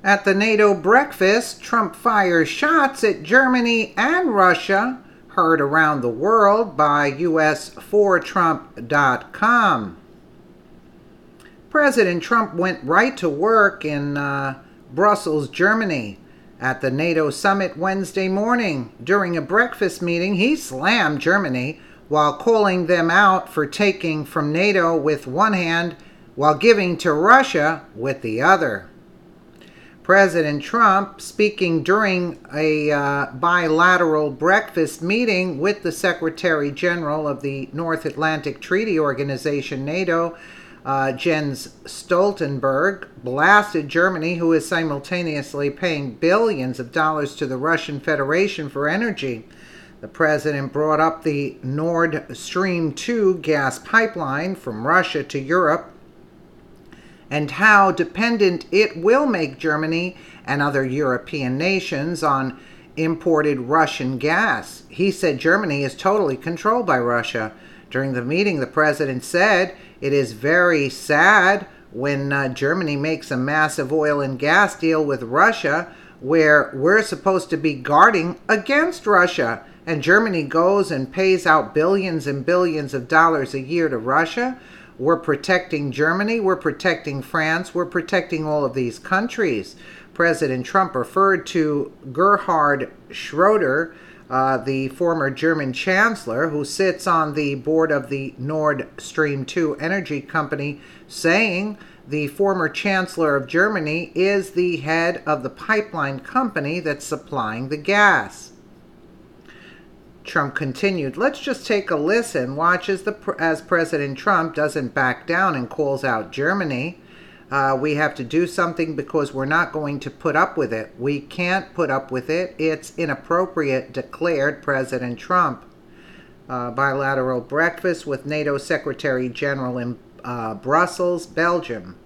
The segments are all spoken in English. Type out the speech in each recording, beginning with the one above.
At the NATO breakfast, Trump fires shots at Germany and Russia, heard around the world by US4Trump.com. President Trump went right to work in Brussels, Germany, at the NATO summit Wednesday morning. During a breakfast meeting, he slammed Germany while calling them out for taking from NATO with one hand while giving to Russia with the other. President Trump, speaking during a bilateral breakfast meeting with the Secretary General of the North Atlantic Treaty Organization, NATO, Jens Stoltenberg, blasted Germany, who is simultaneously paying billions of dollars to the Russian Federation for energy. The president brought up the Nord Stream 2 gas pipeline from Russia to Europe and how dependent it will make Germany and other European nations on imported Russian gas. He said Germany is totally controlled by Russia. During the meeting, the president said it is very sad when Germany makes a massive oil and gas deal with Russia where we're supposed to be guarding against Russia, and Germany goes and pays out billions and billions of dollars a year to Russia. We're protecting Germany, we're protecting France, we're protecting all of these countries. President Trump referred to Gerhard Schroeder, the former German chancellor who sits on the board of the Nord Stream 2 energy company, saying the former chancellor of Germany is the head of the pipeline company that's supplying the gas. Trump continued, let's just take a listen. Watch as President Trump doesn't back down and calls out Germany. We have to do something because we're not going to put up with it. We can't put up with it. It's inappropriate, declared President Trump. Bilateral breakfast with NATO Secretary General in Brussels, Belgium.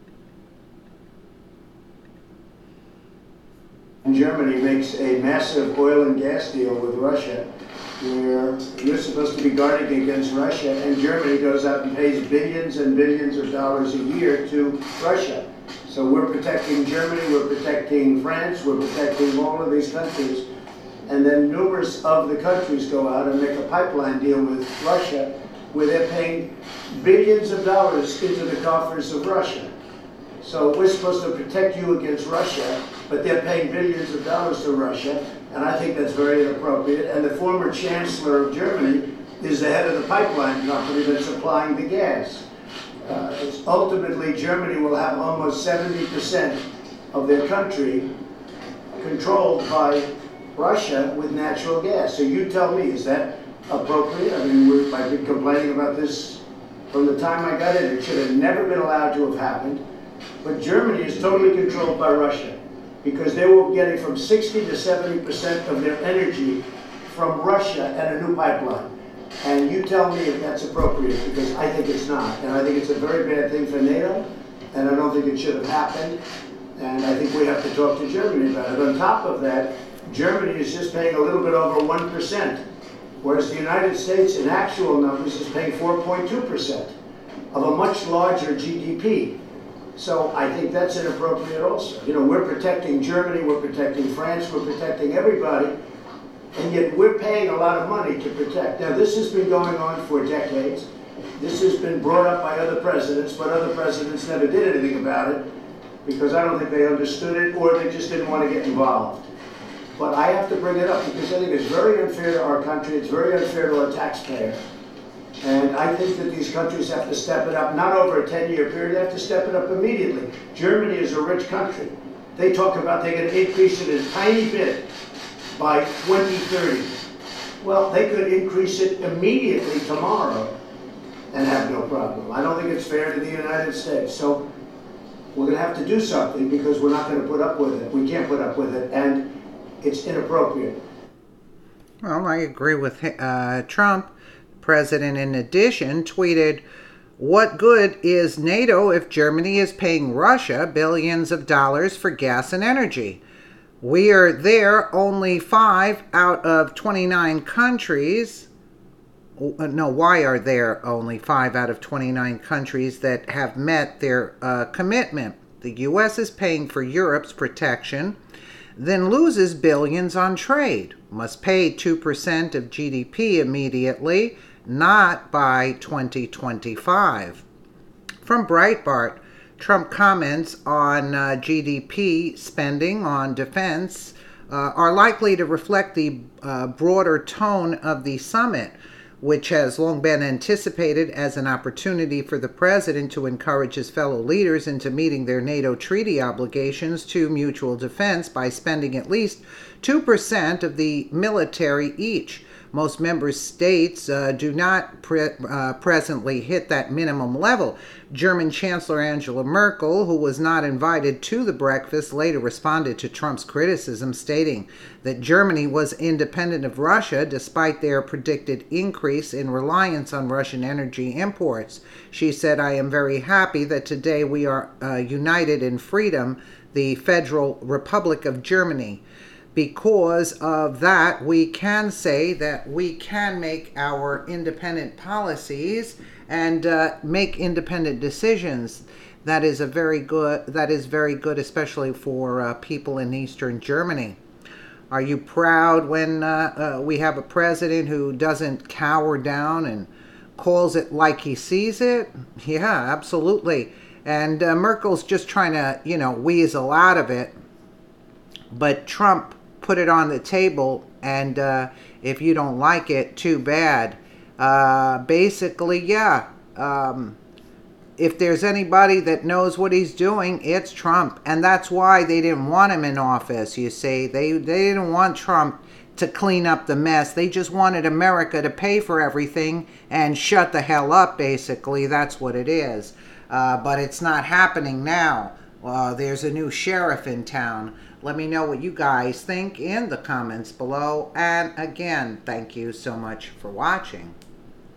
Germany makes a massive oil and gas deal with Russia, where you're supposed to be guarding against Russia, and Germany goes out and pays billions and billions of dollars a year to Russia. So we're protecting Germany, we're protecting France, we're protecting all of these countries, and then numerous of the countries go out and make a pipeline deal with Russia, where they're paying billions of dollars into the coffers of Russia. So we're supposed to protect you against Russia, but they're paying billions of dollars to Russia, and I think that's very inappropriate. And the former chancellor of Germany is the head of the pipeline company that's supplying the gas. Ultimately, Germany will have almost 70% of their country controlled by Russia with natural gas. So you tell me, is that appropriate? I mean, I've been complaining about this from the time I got in. It should have never been allowed to have happened. But Germany is totally controlled by Russia, because they were getting from 60 to 70% of their energy from Russia and a new pipeline. And you tell me if that's appropriate, because I think it's not. And I think it's a very bad thing for NATO, and I don't think it should have happened. And I think we have to talk to Germany about it. On top of that, Germany is just paying a little bit over 1%, whereas the United States, in actual numbers, is paying 4.2% of a much larger GDP. So I think that's inappropriate also. You know, we're protecting Germany, we're protecting France, we're protecting everybody, and yet we're paying a lot of money to protect. Now, this has been going on for decades. This has been brought up by other presidents, but other presidents never did anything about it, because I don't think they understood it, or they just didn't want to get involved. But I have to bring it up because I think it's very unfair to our country, it's very unfair to our taxpayer. And I think that these countries have to step it up, not over a 10-year period, they have to step it up immediately. Germany is a rich country. They talk about they're going to increase it a tiny bit by 2030. Well, they could increase it immediately tomorrow and have no problem. I don't think it's fair to the United States. So we're going to have to do something, because we're not going to put up with it. We can't put up with it, and it's inappropriate. Well, I agree with Trump. President, in addition, tweeted, what good is NATO if Germany is paying Russia billions of dollars for gas and energy? We are there only 5 out of 29 countries. No, why are there only 5 out of 29 countries that have met their commitment? The U.S. is paying for Europe's protection, then loses billions on trade, must pay 2% of GDP immediately, not by 2025. From Breitbart, Trump comments on GDP spending on defense are likely to reflect the broader tone of the summit, which has long been anticipated as an opportunity for the president to encourage his fellow leaders into meeting their NATO treaty obligations to mutual defense by spending at least 2% of the military each. Most member states do not presently hit that minimum level. German Chancellor Angela Merkel, who was not invited to the breakfast, later responded to Trump's criticism, stating that Germany was independent of Russia despite their predicted increase in reliance on Russian energy imports. She said, "I am very happy that today we are united in freedom, the Federal Republic of Germany. Because of that, we can say that we can make our independent policies and make independent decisions." That is very good, especially for people in Eastern Germany. Are you proud when we have a president who doesn't cower down and calls it like he sees it? Yeah, absolutely. And Merkel's just trying to, weasel out of it. But Trump put it on the table, and if you don't like it, too bad. Basically, yeah. If there's anybody that knows what he's doing, it's Trump. And that's why they didn't want him in office, you see. They didn't want Trump to clean up the mess. They just wanted America to pay for everything and shut the hell up, basically. That's what it is. But it's not happening now. There's a new sheriff in town. Let me know what you guys think in the comments below. And again, thank you so much for watching.